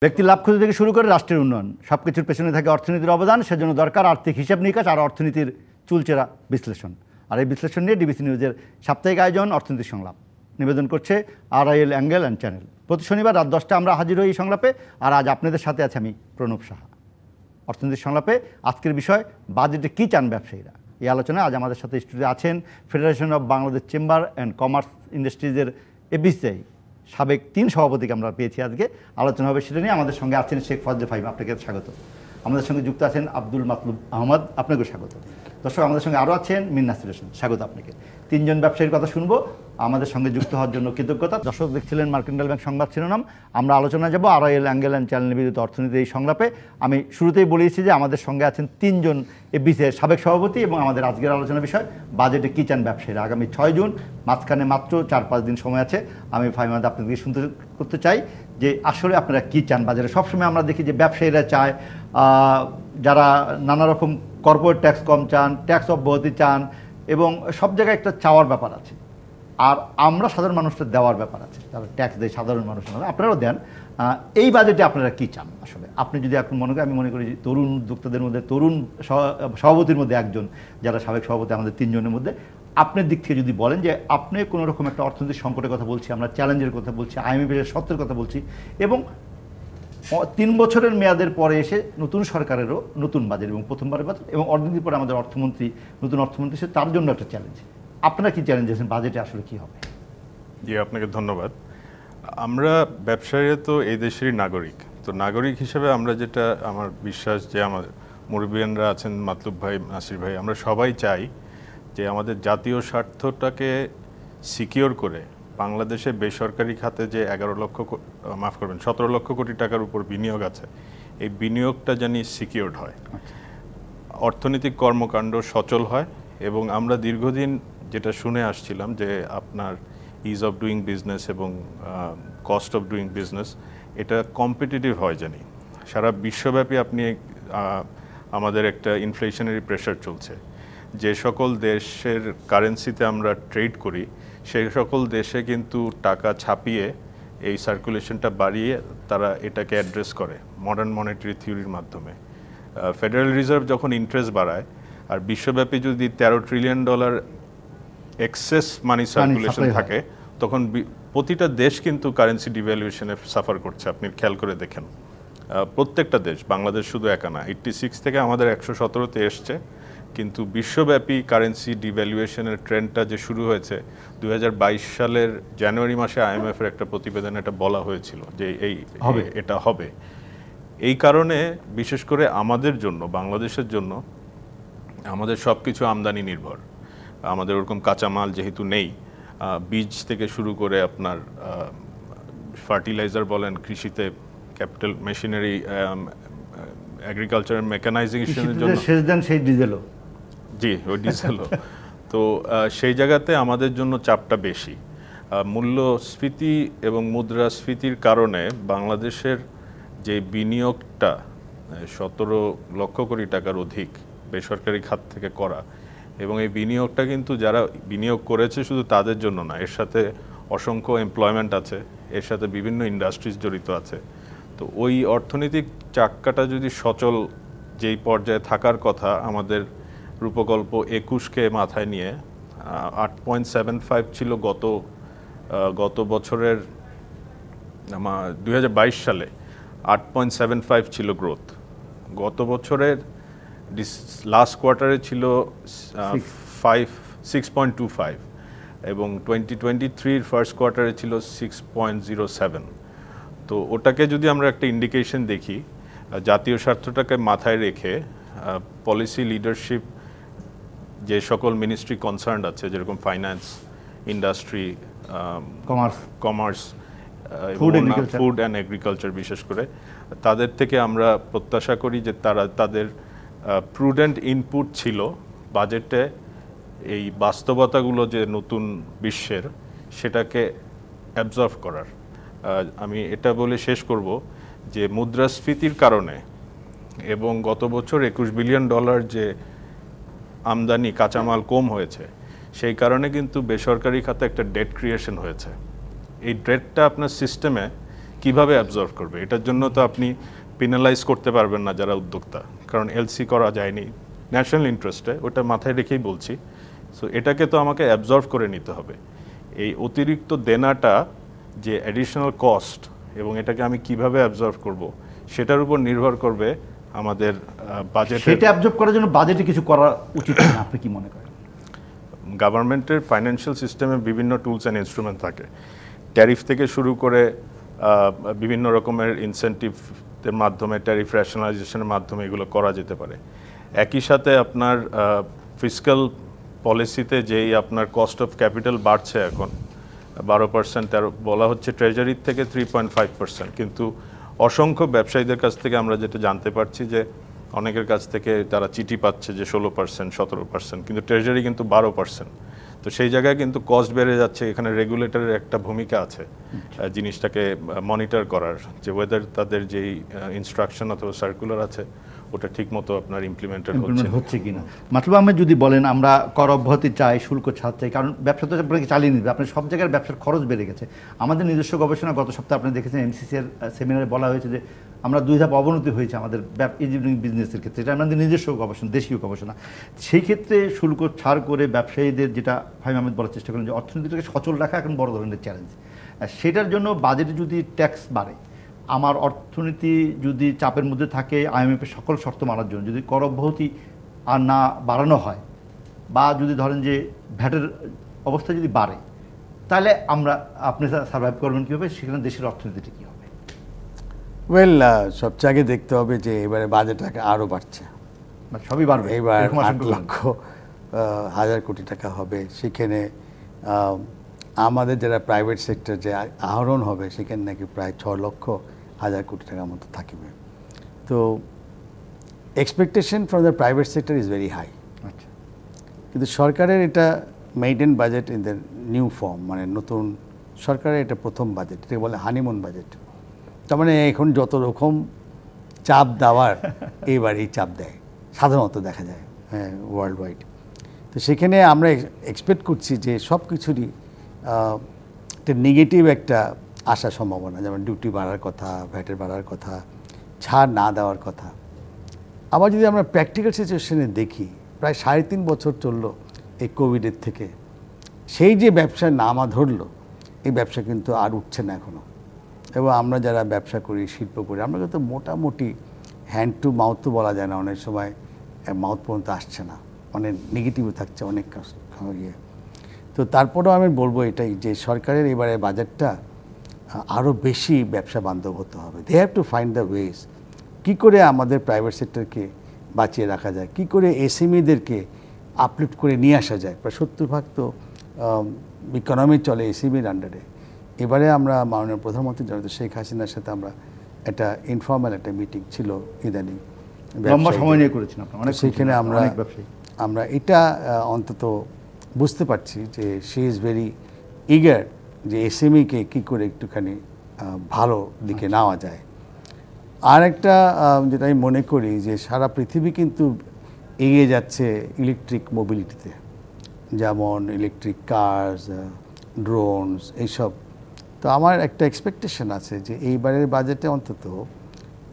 ব্যক্তির লাভ ক্ষতি থেকে শুরু করে রাষ্ট্রের উন্নয়ন সবকিছুর পেছনে থাকে অর্থনীতির অবদান। সেজন্য দরকার আর্থিক হিসাব নিকাশ আর অর্থনীতির চুলচেরা বিশ্লেষণ। আর এই বিশ্লেষণ নিয়ে ডিবিসি নিউজের সাপ্তাহিক আয়োজন অর্থনীতির সংলাপ নিবেদন করছে RIL অ্যাঙ্গেল অ্যান্ড চ্যানেল। প্রতি শনিবার রাত 10টা আমরা হাজির হই এই সংলাপে। আর আজ আপনাদের সাথে আছে আমি প্রণব সাহা। অর্থনীতির সংলাপে আজকের বিষয় বাজেটে কী চান ব্যবসায়ীরা। এই আলোচনায় আজ আমাদের সাথে স্টুডিওতে আছেন Federation of Bangladesh Chamber and Commerce ইন্ডাস্ট্রিজের FBCI সাবেক 3 সভাপতিকে আমরা পেয়েছি। আজকে আলোচনা হবে সেটা নিয়ে। আমাদের সঙ্গে আছেন শেখ ফজলে ফাহিম, আপনাকে স্বাগত। আমাদের সঙ্গে যুক্ত আছেন আব্দুল মাতলুব আহমদ, আপনাকে স্বাগত। দর্শক, আমাদের সঙ্গে আরও আছেন মিন নাসির হোসেন, স্বাগত আপনাকে। 3 জন ব্যবসায়ীর কথা শুনবো। আমাদের সঙ্গে যুক্ত হওয়ার জন্য কৃতজ্ঞতা। দর্শক দেখছিলেন মার্কেন্টাইল ব্যাংক সংবাদ শিরোনাম। আমরা আলোচনায় যাব RIL অ্যাঙ্গেল অ্যান্ড চ্যানেল নিবেদিত অর্থনীতির এই সংলাপে। আমি শুরুতেই বলেছি যে আমাদের সঙ্গে আছেন 3 জন FBCI সাবেক সভাপতি এবং আমাদের আজকের আলোচনার বিষয় বাজেটে কী চান ব্যবসায়ীরা। আগামী 6 জুন, মাঝখানে মাত্র 4-5 দিন সময় আছে। আমি ফাহিম আপনাদেরকে শুনতে করতে চাই যে আসলে আপনারা কী চান বাজারে। সবসময় আমরা দেখি যে ব্যবসায়ীরা চায়, যারা নানা রকম কর্পোরেট ট্যাক্স কম চান, ট্যাক্স অব্যাহতি চান, এবং সব জায়গায় একটা চাওয়ার ব্যাপার আছে। আর আমরা সাধারণ মানুষটা দেওয়ার ব্যাপার আছে, যারা ট্যাক্স দেয় সাধারণ মানুষ, আপনারাও দেন। এই বাজেটে আপনারা কী চান আসলে? আপনি যদি এখন মনে করেন, আমি মনে করি তরুণ উদ্যোক্তাদের মধ্যে, তরুণ সভাপতির মধ্যে একজন, যারা সাবেক সভাপতি আমাদের 3 জনের মধ্যে, আপনার দিক থেকে যদি বলেন যে আপনি কোনো রকম একটা অর্থনৈতিক সংকটের কথা বলছি, আমরা চ্যালেঞ্জের কথা বলছি, IMF-এর শর্তের কথা বলছি, এবং 3 বছরের মেয়াদের পরে এসে নতুন সরকারেরও নতুন বাজেট এবং প্রথমবারের বাজেট, এবং অর্ধদিন পরে আমাদের নতুন অর্থমন্ত্রী সে, তার জন্য একটা চ্যালেঞ্জ। আপনারা কি চ্যালেঞ্জ আছেন বাজেটে, আসলে কি হবে? জি, আপনাকে ধন্যবাদ। আমরা ব্যবসায়ীরা তো এই দেশেরই নাগরিক। তো নাগরিক হিসেবে আমরা যেটা, আমার বিশ্বাস যে আমাদের মুরব্বিয়ানরা আছেন, মাতলুব ভাই, নাসির ভাই, আমরা সবাই চাই যে আমাদের জাতীয় স্বার্থটাকে সিকিওর করে বাংলাদেশে বেসরকারি খাতে যে 17 লক্ষ কোটি টাকার উপর বিনিয়োগ আছে, এই বিনিয়োগটা জানি সিকিওরড হয়, অর্থনৈতিক কর্মকাণ্ড সচল হয়। এবং আমরা দীর্ঘদিন যেটা শুনে আসছিলাম যে আপনার ইজ অফ ডুইং বিজনেস এবং কস্ট অফ ডুইং বিজনেস, এটা কম্পিটিটিভ হয় জানি। সারা বিশ্বব্যাপী আপনি আমাদের একটা ইনফ্লেশনারি প্রেশার চলছে। যে সকল দেশের কারেন্সিতে আমরা ট্রেড করি, সেই সকল দেশে কিন্তু টাকা ছাপিয়ে এই সার্কুলেশনটা বাড়িয়ে তারা এটাকে অ্যাড্রেস করে মডার্ন মনিটারি থিওরির মাধ্যমে। ফেডারেল রিজার্ভ যখন ইন্টারেস্ট বাড়ায়, আর বিশ্বব্যাপী যদি $13 ট্রিলিয়ন এক্সেস মানি সার্কুলেশন থাকে, তখন প্রতিটা দেশ কিন্তু কারেন্সি ডিভ্যালুয়েশনে সাফার করছে। আপনি খেয়াল করে দেখেন, প্রত্যেকটা দেশ, বাংলাদেশ শুধু একা না। 86 থেকে আমাদের 117তে এসছে, কিন্তু বিশ্বব্যাপী কারেন্সি ডিভ্যালুয়েশনের ট্রেন্ডটা যে শুরু হয়েছে 2022 সালের জানুয়ারি মাসে IMF-এর একটা প্রতিবেদনে এটা বলা হয়েছিল যে এটা হবে। এই কারণে বিশেষ করে আমাদের জন্য, বাংলাদেশের জন্য, আমাদের সব কিছু আমদানি নির্ভর। আমাদের ওরকম কাঁচামাল যেহেতু নেই, বীজ থেকে শুরু করে আপনার ফার্টিলাইজার বলেন, কৃষিতে ক্যাপিটাল মেশিনারি, এগ্রিকালচার মেকানাইজেশনের জন্য সেচ দেন সেই ডিজেলও। জি, ওই ডিজেলও। তো সেই জায়গাতে আমাদের জন্য চাপটা বেশি। মূল্যস্ফীতি এবং মুদ্রাস্ফীতির কারণে বাংলাদেশের যে বিনিয়োগটা 17 লক্ষ কোটি টাকার অধিক বেসরকারি খাত থেকে করা, এবং এই বিনিয়োগটা কিন্তু যারা বিনিয়োগ করেছে শুধু তাদের জন্য না, এর সাথে অসংখ্য এমপ্লয়মেন্ট আছে, এর সাথে বিভিন্ন ইন্ডাস্ট্রিজ জড়িত আছে। তো ওই অর্থনৈতিক চাক্কাটা যদি সচল যেই পর্যায়ে থাকার কথা, আমাদের রূপকল্প 21-কে মাথায় নিয়ে 8.75 ছিল গত বছরের 2022 সালে 8.75 ছিল গ্রোথ। গত বছরের লাস্ট কোয়ার্টারে ছিল 6.25, এবং 2023-র ফার্স্ট কোয়ার্টারে ছিল 6.07। তো ওটাকে যদি আমরা একটা ইন্ডিকেশন দেখি, জাতীয় স্বার্থটাকে মাথায় রেখে পলিসি লিডারশিপ, যে সকল মিনিস্ট্রি কনসার্ন আছে, যেরকম finance, industry, commerce, food and agriculture, বিশেষ করে তাদের থেকে আমরা প্রত্যাশা করি যে তারা তাদের প্রুডেন্ট ইনপুট ছিল বাজেটে এই বাস্তবতাগুলো যে নতুন বিশ্বের, সেটাকে অ্যাবজর্ভ করার। আমি এটা বলে শেষ করব যে মুদ্রাস্ফীতির কারণে এবং গত বছর $21 বিলিয়ন যে আমদানি কাঁচামাল কম হয়েছে, সেই কারণে কিন্তু বেসরকারি খাতে একটা ডেট ক্রিয়েশন হয়েছে। এই ডেটটা আপনার সিস্টেমে কিভাবে অ্যাবজর্ভ করবে? এটার জন্য তো আপনি পেনালাইজ করতে পারবেন না যারা উদ্যোক্তা, কারণ এলসি করা যায়নি ন্যাশনাল ইন্টারেস্টে, ওটা মাথায় রেখেই বলছি। সো এটাকে তো আমাকে অ্যাবজর্ভ করে নিতে হবে। এই অতিরিক্ত দেনাটা যে অ্যাডিশনাল কস্ট, এবং এটাকে আমি কিভাবে অ্যাবজর্ভ করব, সেটার উপর নির্ভর করবে আমাদের বাজেট। সেটা অ্যাবজর্ব করার জন্য বাজেটে কিছু করা উচিত না, আপনি কি মনে করেন? গভর্নমেন্টের ফাইন্যান্সিয়াল সিস্টেমে বিভিন্ন টুলস অ্যান্ড ইনস্ট্রুমেন্ট থাকে, ট্যারিফ থেকে শুরু করে বিভিন্ন রকমের ইনসেন্টিভের মাধ্যমে, ট্যারিফ রেশনালাইজেশনের মাধ্যমে এগুলো করা যেতে পারে। একই সাথে আপনার ফিসক্যাল পলিসিতে যেই আপনার কস্ট অফ ক্যাপিটাল বাড়ছে এখন 12%, বলা হচ্ছে ট্রেজারির থেকে 3.5%, কিন্তু অসংখ্য ব্যবসায়ীদের কাছ থেকে আমরা যেটা জানতে পারছি যে অনেকের কাছ থেকে তারা চিঠি পাচ্ছে যে 16%, 17%, কিন্তু ট্রেজারি কিন্তু 12%। তো সেই জায়গায় কিন্তু কস্ট বেড়ে যাচ্ছে। এখানে রেগুলেটরের একটা ভূমিকা আছে জিনিসটাকে মনিটর করার, যে ওয়েদার তাদের যেই ইনস্ট্রাকশন অথবা সার্কুলার আছে ওটা ঠিকমতো আপনার ইমপ্লিমেন্টেড হচ্ছে কিনা। মাতলুব আহমেদ, যদি বলেন আমরা কর অব্যাহতি চাই, শুল্ক ছাড় চাই, কারণ ব্যবসা তো আপনাকে চালিয়ে নিবে, আপনার সব জায়গায় ব্যবসার খরচ বেড়ে গেছে। আমাদের নিজস্ব গবেষণা গত সপ্তাহে আপনি দেখেছেন এমসিসি এর সেমিনারে বলা হয়েছে যে আমরা 2 ধাপ অবনতি হয়েছে আমাদের ইঞ্জিনিয়ারিং বিজনেসের ক্ষেত্রে। এটা আমাদের নিজস্ব গবেষণা, দেশীয় গবেষণা। সেই ক্ষেত্রে শুল্ক ছাড় করে ব্যবসায়ীদের, যেটা ফাহিম আহমেদ বলার চেষ্টা করেন যে অর্থনীতিটাকে সচল রাখা এখন বড় ধরনের চ্যালেঞ্জ। সেটার জন্য বাজেটে যদি ট্যাক্স বাড়ে, আমার অর্থনীতি যদি চাপের মধ্যে থাকে, আইএমএফের সকল শর্ত মানার জন্য যদি কর অব্যাহতি আর না বাড়ানো হয়, বা যদি ধরেন যে ভ্যাটের অবস্থা যদি বাড়ে, তাহলে আপনি সার্ভাইভ করবেন কীভাবে? সেখানে দেশের অর্থনীতিটা কী হবে? ওয়েল, সবচেয়ে আগে দেখতে হবে যে এবারে বাজেট আরও বাড়ছে, সবই বাড়বে। এবার 8 লক্ষ হাজার কোটি টাকা হবে। সেখানে আমাদের যারা প্রাইভেট সেক্টর যে আহরণ হবে, সেখানে নাকি প্রায় 6 লক্ষ হাজার কোটি টাকার মতো থাকবে। তো expectation from the private sector is very high. আচ্ছা, কিন্তু সরকারের এটা maiden budget in the new form, মানে নতুন সরকারের এটা প্রথম বাজেট, এটাকে বলে হানিমুন বাজেট। তার মানে এখন যত রকম চাপ দেওয়ার এইবার এই চাপ দেয়, সাধারণত দেখা যায় ওয়ার্ল্ড ওয়াইড। তো সেখানে আমরা এক্সপেক্ট করছি যে সব কিছুরই একটা নেগেটিভ একটা আসার সম্ভাবনা, যেমন ডিউটি বাড়ার কথা, ভ্যাটের বাড়ার কথা, ছাড় না দেওয়ার কথা। আবার যদি আমরা প্র্যাকটিক্যাল সিচুয়েশনে দেখি, প্রায় 3.5 বছর চললো এই কোভিডের থেকে, সেই যে ব্যবসার নামা ধরলো, এই ব্যবসা কিন্তু আর উঠছে না এখনও। এবং আমরা যারা ব্যবসা করি, শিল্প করি, আমরা কিন্তু মোটামুটি হ্যান্ড টু মাউথ তো বলা যায় না, অনেক সময় মাউথ পর্যন্ত আসছে না, অনেক নেগেটিভও থাকছে অনেক ইয়ে। তো তারপরেও আমি বলবো এটাই যে সরকারের এবারে বাজেটটা আরও বেশি ব্যবসা বান্ধব হতে হবে। They have to find the ways, কী করে আমাদের প্রাইভেট সেক্টরকে বাঁচিয়ে রাখা যায়, কী করে এসএমইদেরকে আপলিফ্ট করে নিয়ে আসা যায়। প্রায় 70% তো ইকোনমি চলে এসএমইর আন্ডারে। এবারে আমরা মাননীয় প্রধানমন্ত্রী জনতা শেখ হাসিনার সাথে আমরা একটা ইনফর্মাল একটা মিটিং ছিল ইদানিং, লম্বা সময় নিয়ে করেছেন আপনারা, সেখানে আমরা এটা অন্তত বুঝতে পারছি যে শি ইজ ভেরি ইগার যে এসএমইকে কী করে একটুখানি ভালো দিকে নেওয়া যায়। আর একটা যেটা আমি মনে করি যে সারা পৃথিবী কিন্তু এগিয়ে যাচ্ছে ইলেকট্রিক মোবিলিটিতে, যেমন ইলেকট্রিক কার্স, ড্রোনস, এইসব। তো আমার একটা এক্সপেকটেশন আছে যে এইবারের বাজেটে অন্তত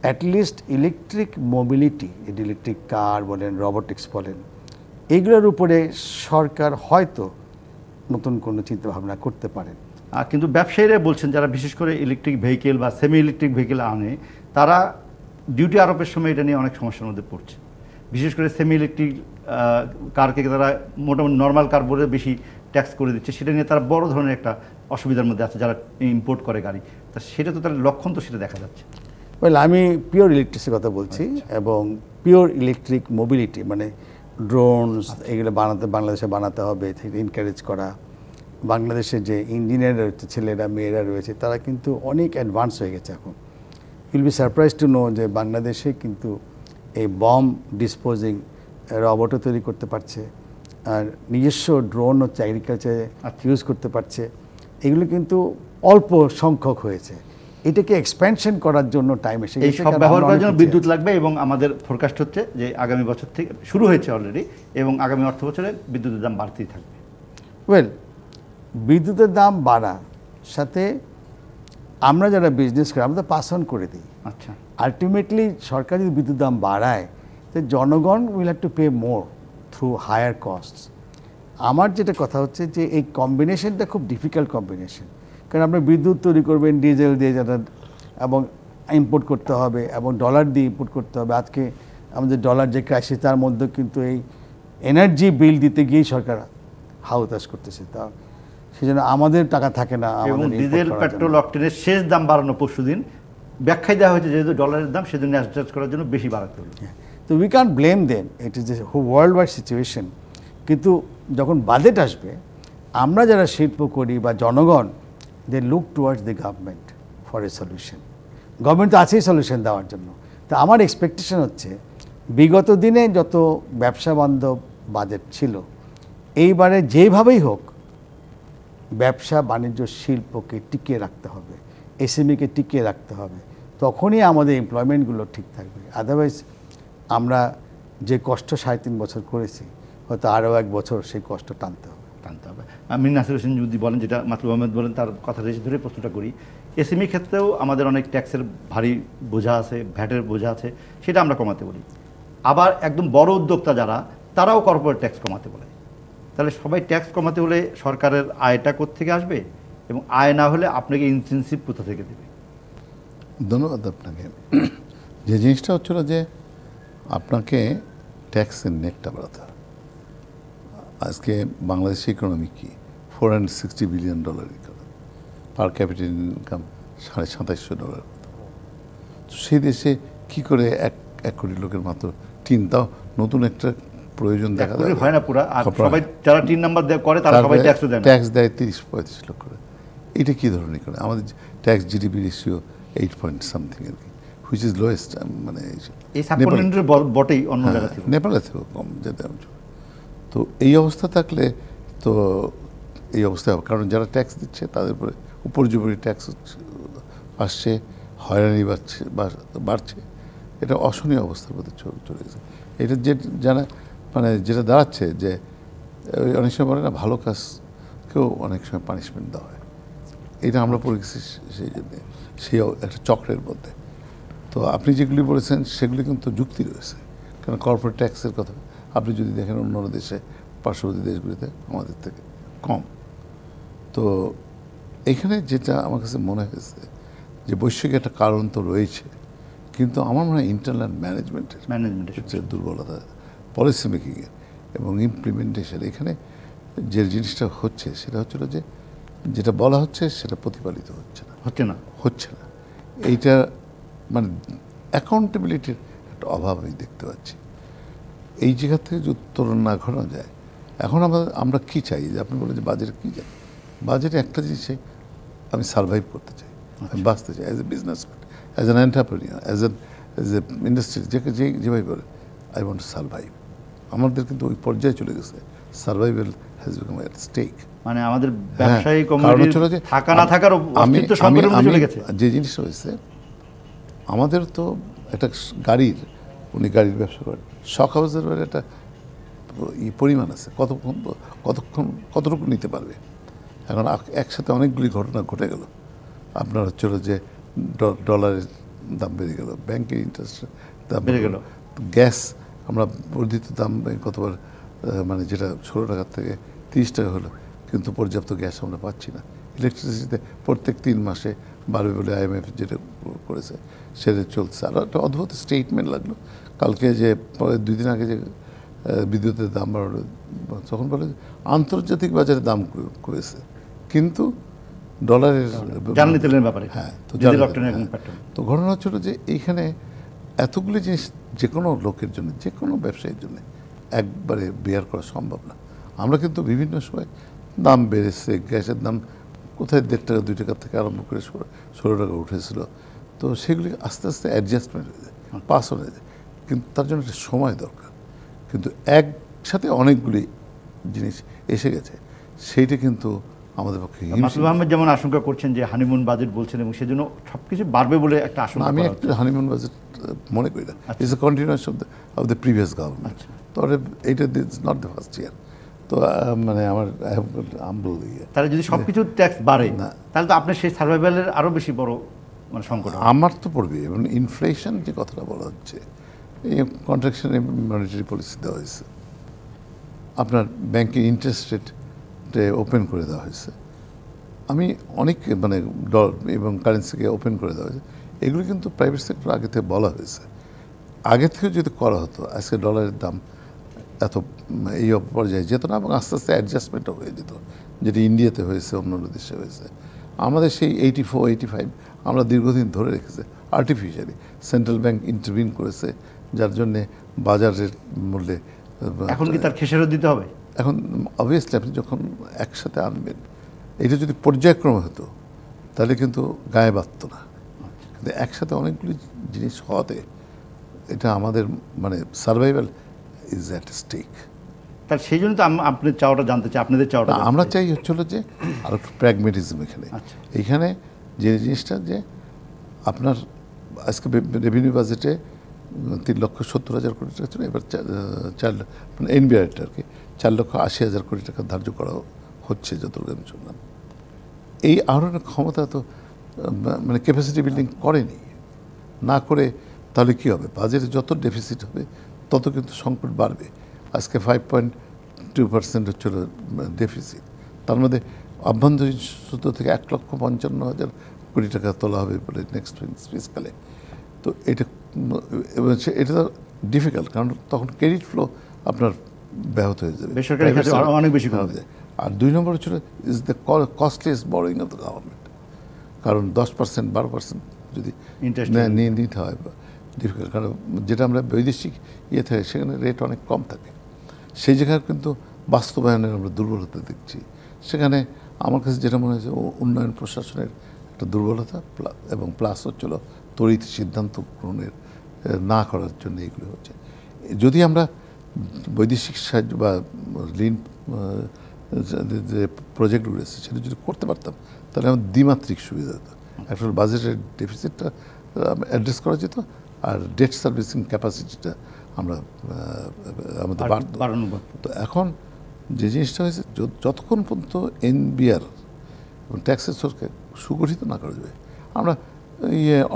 অ্যাটলিস্ট ইলেকট্রিক মোবিলিটি, ইলেকট্রিক কার বলেন, রোবোটিক্স বলেন, এইগুলোর উপরে সরকার হয়তো নতুন কোনো চিন্তাভাবনা করতে পারেন। কিন্তু ব্যবসায়ীরা বলছেন, যারা বিশেষ করে ইলেকট্রিক ভেহিকেল বা সেমি ইলেকট্রিক ভেহিকেল আনে, তারা ডিউটি আরোপের সময় এটা নিয়ে অনেক সমস্যার মধ্যে পড়ছে। বিশেষ করে সেমি ইলেকট্রিক কারকে তারা মোটামুটি নর্মাল কার বলে বেশি ট্যাক্স করে দিচ্ছে, সেটা নিয়ে তারা বড় ধরনের একটা অসুবিধার মধ্যে আছে যারা ইম্পোর্ট করে গাড়ি। তা সেটা তো তার লক্ষণ তো সেটা দেখা যাচ্ছে। ওয়েল, আমি পিওর ইলেকট্রিক্সের কথা বলছি, এবং পিওর ইলেকট্রিক মোবিলিটি মানে ড্রোনস, এগুলো বাংলাদেশে বানাতে হবে, এনকারেজ করা। বাংলাদেশের যে ইঞ্জিনিয়ার রয়েছে, ছেলেরা মেয়েরা রয়েছে, তারা কিন্তু অনেক অ্যাডভান্স হয়ে গেছে এখন। You'll be surprise to know যে বাংলাদেশে কিন্তু এই বম ডিসপোজিং রোবটও তৈরি করতে পারছে, আর নিজস্ব ড্রোন হচ্ছে এগ্রিকালচারে ইউজ করতে পারছে। এগুলো কিন্তু অল্প সংখ্যক হয়েছে, এটাকে এক্সপ্যানশন করার জন্য টাইম এসে গেছে। এই সব ব্যবহার করার জন্য বিদ্যুৎ লাগবে, এবং আমাদের ফোরকাস্ট হচ্ছে যে আগামী বছর থেকে শুরু হয়েছে অলরেডি, এবং আগামী অর্থ বছরে বিদ্যুতের দাম বাড়তেই থাকবে। ওয়েল, বিদ্যুতের দাম বাড়ার সাথে আমরা যারা বিজনেস করি আমরা তো পাস অন করে দিই। আচ্ছা, আলটিমেটলি সরকার যদি বিদ্যুৎ দাম বাড়ায় তো জনগণ will have to pay more through higher cost. আমার যেটা কথা হচ্ছে যে এই কম্বিনেশনটা খুব ডিফিকাল্ট কম্বিনেশন, কারণ আপনি বিদ্যুৎ তৈরি করবেন ডিজেল দিয়ে যেটা, এবং ইম্পোর্ট করতে হবে এবং ডলার দিয়ে ইম্পোর্ট করতে হবে। আজকে আমাদের ডলার যে ক্রাইসিস, তার মধ্যে কিন্তু এই এনার্জি বিল দিতে গিয়েই সরকার হাউতাশ করতেছে। তা সেই জন্য আমাদের টাকা থাকে না। এবং আমাদের ডিজেল পেট্রোল অকটেনের শেষ দাম বাড়ানো পরশুদিন ব্যাখ্যায় দেওয়া হয়েছে যেহেতু ডলারের দাম, সেজন্য অ্যাডজাস্ট করার জন্য বেশি বাড়াতে হলো। তো we can blame them, it is a world wide situation. কিন্তু যখন বাজেট আসবে, আমরা যারা শিল্প করি বা জনগণ, they look towards the government for a solution. Government তো আছেই সলিউশন দেওয়ার জন্য। তো আমার এক্সপেকটেশন হচ্ছে বিগত দিনে যত ব্যবসা বান্ধব বাজেট ছিল, এইবারে যেভাবেই হোক ব্যবসা বাণিজ্য শিল্পকে টিকিয়ে রাখতে হবে, এসএমইকে টিকিয়ে রাখতে হবে, তখনই আমাদের এমপ্লয়মেন্টগুলো ঠিক থাকবে। আদারওয়াইজ আমরা যে কষ্ট 3.5 বছর করেছি, হয়তো আরও 1 বছর সেই কষ্ট টানতে হবে। আমি নাসির হোসেন যদি বলেন, যেটা মাতলুব আহমেদ বলেন, তার কথা রেখে ধরে প্রশ্নটা করি। এসএমই ক্ষেত্রেও আমাদের অনেক ট্যাক্সের ভারী বোঝা আছে, ভ্যাটের বোঝা আছে, সেটা আমরা কমাতে বলি। আবার একদম বড় উদ্যোক্তা যারা, তারাও কর্পোরেট ট্যাক্স কমাতে বলে। তাহলে সবাই ট্যাক্স কমাতে হলে সরকারের আয়টা কোত্থেকে আসবে, এবং আয় না হলে আপনাকে ইনসেনসিভ কোথা থেকে দেবে? ধন্যবাদ আপনাকে। যে জিনিসটা হচ্ছিল যে আপনাকে ট্যাক্সের নেটটা বাড়াতে হবে। আজকে বাংলাদেশের ইকোনমি কি, $460 বিলিয়ন ইকোনমি, পার ক্যাপিটাল ইনকাম $2700। তো সেই দেশে কি করে এক কোটি লোকের মাত্র তাও নতুন একটা প্রয়োজন দেখা যায় হয় না পুরা, আর সবাই যারা 3 নাম্বার করে তারা সবাই ট্যাক্সও দেয় না। ট্যাক্স দেয় 30-35 লক্ষ করে। এটা কি ধরনের করে? আমাদের tax GDP ratio 8 point something আর কি, হুইচ ইজ লোয়েস্ট। মানে এই সাবকন্টিনেন্টের বটেই অন্য জায়গা থেকে, নেপালের থেকেও কম যেতে। তো এই অবস্থা থাকলে তো এই অবস্থা হবে, কারণ যারা ট্যাক্স দিচ্ছে তাদের উপরে উপর্যুপরি ট্যাক্স আসছে, হয়রানি বাড়ছে। এটা অশনীয় অবস্থার মধ্যে চলে গেছে। এটা যে যারা মানে যেটা দাঁড়াচ্ছে যে অনেক সময় বলে না, ভালো কাজকেও অনেক সময় পানিশমেন্ট দেওয়া হয়। এটা আমরা পড়ে গেছি সেই জন্যে, সেই একটা চক্রের মধ্যে। তো আপনি যেগুলি বলেছেন সেগুলি কিন্তু যুক্তি রয়েছে, কারণ কর্পোরেট ট্যাক্সের কথা আপনি যদি দেখেন অন্যান্য দেশে, পার্শ্ববর্তী দেশগুলিতে আমাদের থেকে কম। তো এখানে যেটা আমার কাছে মনে হয়েছে যে বৈশ্বিক একটা কারণ তো রয়েছে, কিন্তু আমার মনে হয় ইন্টারনাল ম্যানেজমেন্টের হচ্ছে দুর্বলতা, পলিসি মেকিংয়ের এবং ইমপ্লিমেন্টেশন। এখানে যে জিনিসটা হচ্ছে সেটা হচ্ছিল যে যেটা বলা হচ্ছে সেটা প্রতিপালিত হচ্ছে না। এইটা মানে অ্যাকাউন্টেবিলিটির একটা অভাব আমি দেখতে পাচ্ছি। এই জায়গা থেকে যদি উত্তরণ না ঘটানো যায়, এখন আমরা কী চাই? যে আপনি বলেন যে বাজেট কী চাই? বাজেটে একটা জিনিস চাই, আমি সার্ভাইভ করতে চাই, আমি বাঁচতে চাই as a businessman, as an entrepreneur, as a industry, যেভাবে বলে আই ওয়ান্ট টু সার্ভাইভ। আমাদের কিন্তু ওই পর্যায়ে চলে গেছে, survival has become at stake. মানে আমাদের ব্যবসায়ী কমিউনিটি থাকা না থাকার অস্তিত্ব সংকটের মধ্যে চলে গেছে। যে জিনিসটা হয়েছে, আমাদের তো একটা গাড়ির ব্যবসা করেন, শখ হাউসের একটা পরিমাণ আছে, কতটুকু নিতে পারবে। এখন একসাথে অনেকগুলি ঘটনা ঘটে গেল। আপনার হচ্ছিল যে ডলারের দাম বেড়ে গেল, ব্যাংকের ইন্টারেস্টের দাম বেড়ে গেল, গ্যাস আমরা বর্ধিত দাম কতবার মানে যেটা 16 টাকার থেকে 30 টাকা হলো, কিন্তু পর্যাপ্ত গ্যাস আমরা পাচ্ছি না। ইলেকট্রিসিটিতে প্রত্যেক 3 মাসে বাড়বে বলে IMF যেটা করেছে সেটা চলছে। আর একটা অদ্ভুত স্টেটমেন্ট লাগলো কালকে, যে 2 দিন আগে যে বিদ্যুতের দাম বাড়লো, তখন বলে আন্তর্জাতিক বাজারে দাম করেছে, কিন্তু ডলারের জ্বালানি তেলের ব্যাপারে, হ্যাঁ। তো ঘটনা হচ্ছিল যে এইখানে এতগুলি জিনিস যে কোনো লোকের জন্য, যে কোনো ব্যবসায়ীর জন্য একবারে বেয়ার করা সম্ভব না। আমরা কিন্তু বিভিন্ন সময় দাম বেড়েছে, গ্যাসের দাম কোথায় 1.5 টাকা 2 টাকা থেকে আরম্ভ করে 16 টাকা উঠেছিল। তো সেগুলি আস্তে আস্তে অ্যাডজাস্টমেন্ট হয়ে যায়, পাস হয়ে যায়, কিন্তু তার জন্য একটা সময় দরকার। কিন্তু একসাথে অনেকগুলি জিনিস এসে গেছে, সেইটা কিন্তু আমাদের পক্ষে। মাসুদ আহমেদ যেমন আশঙ্কা করছেন যে হানিমুন বাজেট বলছেন, এবং সেজন্য সবকিছু বাড়বে বলে একটা আশঙ্কা। আমি একটা হানিমুন বাজেট মনে করি না, it's a continuation of the previous government. তবে এইটা is not the first year, তো মানে আমার আম্বল তাহলে যদি সবকিছু ট্যাক্স বাড়ে তাহলে তো আপনার সেই সার্ভাইভালের আরো বেশি বড় মানে সংকট হবে। আমার তো পড়বে। এবং ইনফ্লেশন যে কথাটা বলা হচ্ছে, এই কন্ট্রাকশনে মনিটারি পলিসি দেওয়া হয়েছে, আপনার ব্যাংকের ইন্টারেস্ট রেট ওপেন করে দেওয়া হয়েছে, আমি অনেক মানে ডলার এবং কারেন্সিকে ওপেন করে দেওয়া হয়েছে। এগুলো কিন্তু প্রাইভেট সেক্টর আগে থেকে বলা হয়েছে। আগে থেকে যদি করা হতো আজকে ডলারের দাম এত এই পর্যায়ে যেত না, এবং আস্তে আস্তে অ্যাডজাস্টমেন্টও হয়ে যেত, যেটি ইন্ডিয়াতে হয়েছে, অন্য দেশে হয়েছে। আমাদের সেই 84, 85 আমরা দীর্ঘদিন ধরে রেখেছে আর্টিফিশিয়ালি। সেন্ট্রাল ব্যাংক ইন্টারভিন করেছে, যার জন্যে বাজারের মূল্যে এখন কি তার খেসারত দিতে হবে? এখন অবভিয়াসলি আপনি যখন একসাথে আনবেন, এটা যদি পর্যায়ক্রমে হতো তাহলে কিন্তু গায়ে বাঁধত না। কিন্তু একসাথে অনেকগুলি জিনিস হওয়াতে এটা আমাদের মানে সার্ভাইভাল ইজ অ্যাট স্টেক। তার সেই জন্য তো আপনার চাওয়াটা জানতে চাই, আপনাদের চাওয়াটা আমরা চাই হচ্ছিল যে আরো প্র্যাগমেটিজম এখানে। এইখানে যে জিনিসটা যে আপনার আজকে রেভিনিউ বাজেটে 3,70,000 কোটি টাকা ছিল, এবার 4 মানে এনবিআরটা আর কি 4,80,000 কোটি টাকা ধার্য করা হচ্ছে যতটুকু আমি শুনলাম। এই আহরণের ক্ষমতা তো মানে ক্যাপাসিটি বিল্ডিং করেনি। না করে তাহলে কী হবে? বাজেটে যত ডেফিসিট হবে তত কিন্তু সংকট বাড়বে। আজকে 5.2% হচ্ছিল ডেফিসিট, তার মধ্যে আভ্যন্তরীণ সূত্র থেকে 1,55,000 কোটি টাকা তোলা হবে বলে নেক্সট ফিসকালে। তো এটা তো ডিফিকাল্ট, কারণ তখন ক্রেডিট ফ্লো আপনার ব্যাহত হয়ে যাবে, বেসরকারি ক্ষেত্রে অনেক বেশি কমবে। আর 2 নম্বর হচ্ছিল is the costliest borrowing of the government. কারণ 10%, 12% যদি নিয়ে নিতে হয় ডিফিকাল্ট, কারণ যেটা আমরা বৈদেশিক ইয়ে থাকে সেখানে রেট অনেক কম থাকে। সেই জায়গায় কিন্তু বাস্তবায়নের আমরা দুর্বলতা দেখছি। সেখানে আমার কাছে যেটা মনে হয়েছে উন্নয়ন প্রশাসনের একটা দুর্বলতা, এবং প্লাস হচ্ছিল তড়িৎ সিদ্ধান্ত গ্রহণের না করার জন্য এগুলো হচ্ছে। যদি আমরা বৈদেশিক সাহায্য বা ঋণ যে প্রজেক্টগুলো আছে সেটা যদি করতে পারতাম তাহলে আমার দ্বিমাত্রিক সুবিধা হতো। একটা বাজেটের ডেফিসিটটা অ্যাড্রেস করা যেত, আর ডেট সার্ভিসিং ক্যাপাসিটিটা আমরা আমাদের বাড়ানো। তো এখন যে জিনিসটা হয়েছে, যতক্ষণ পর্যন্ত এনবিআর এবং ট্যাক্সের সোর্সকে সুগঠিত না করা যাবে, আমরা